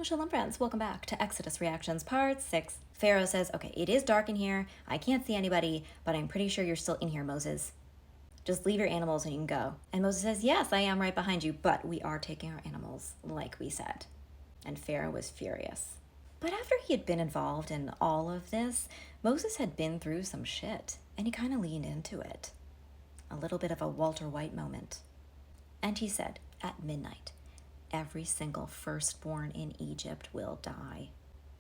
Well, shalom, friends. Welcome back to Exodus Reactions Part 6. Pharaoh says, okay, it is dark in here. I can't see anybody, but I'm pretty sure you're still in here, Moses. Just leave your animals and you can go. And Moses says, yes, I am right behind you, but we are taking our animals, like we said. And Pharaoh was furious. But after he had been involved in all of this, Moses had been through some shit, and he kind of leaned into it. A little bit of a Walter White moment. And he said, at midnight, every single firstborn in Egypt will die.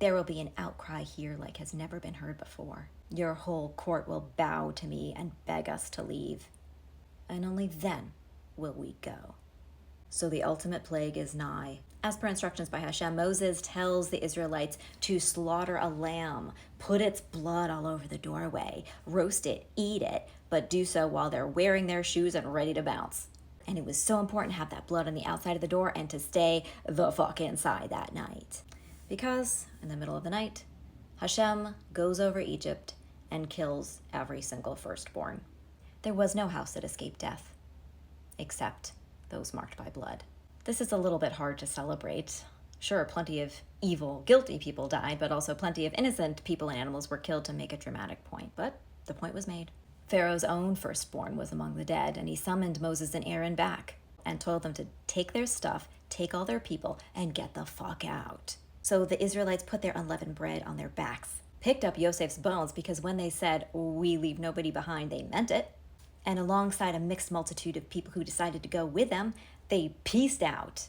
There will be an outcry here like has never been heard before. Your whole court will bow to me and beg us to leave. And only then will we go. So the ultimate plague is nigh. As per instructions by Hashem, Moses tells the Israelites to slaughter a lamb, put its blood all over the doorway, roast it, eat it, but do so while they're wearing their shoes and ready to bounce. And it was so important to have that blood on the outside of the door and to stay the fuck inside that night. Because in the middle of the night, Hashem goes over Egypt and kills every single firstborn. There was no house that escaped death, except those marked by blood. This is a little bit hard to celebrate. Sure, plenty of evil, guilty people died, but also plenty of innocent people and animals were killed to make a dramatic point. But the point was made. Pharaoh's own firstborn was among the dead, and he summoned Moses and Aaron back and told them to take their stuff, take all their people, and get the fuck out. So the Israelites put their unleavened bread on their backs, picked up Yosef's bones, because when they said, we leave nobody behind, they meant it. And alongside a mixed multitude of people who decided to go with them, they pieced out,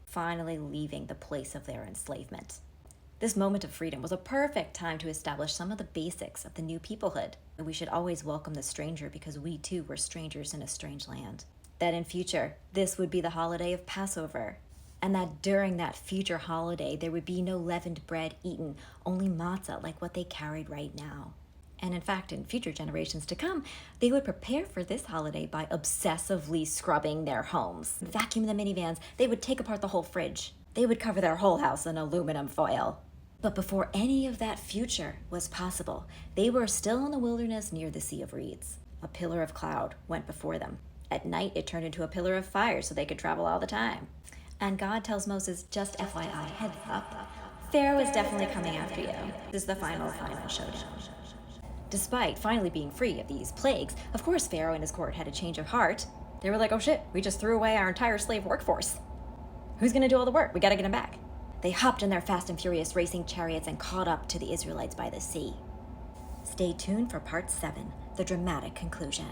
finally leaving the place of their enslavement. This moment of freedom was a perfect time to establish some of the basics of the new peoplehood. We should always welcome the stranger because we too were strangers in a strange land. That in future, this would be the holiday of Passover. And that during that future holiday, there would be no leavened bread eaten, only matzah like what they carried right now. And in fact, in future generations to come, they would prepare for this holiday by obsessively scrubbing their homes. Vacuum the minivans, they would take apart the whole fridge. They would cover their whole house in aluminum foil. But before any of that future was possible, they were still in the wilderness near the Sea of Reeds. A pillar of cloud went before them. At night, it turned into a pillar of fire so they could travel all the time. And God tells Moses, just FYI, heads up, Pharaoh is definitely coming after you. This is the final showdown. Despite finally being free of these plagues, of course Pharaoh and his court had a change of heart. They were like, oh shit, we just threw away our entire slave workforce. Who's gonna do all the work? We gotta get him back. They hopped in their fast and furious racing chariots and caught up to the Israelites by the sea. Stay tuned for part 7, the dramatic conclusion.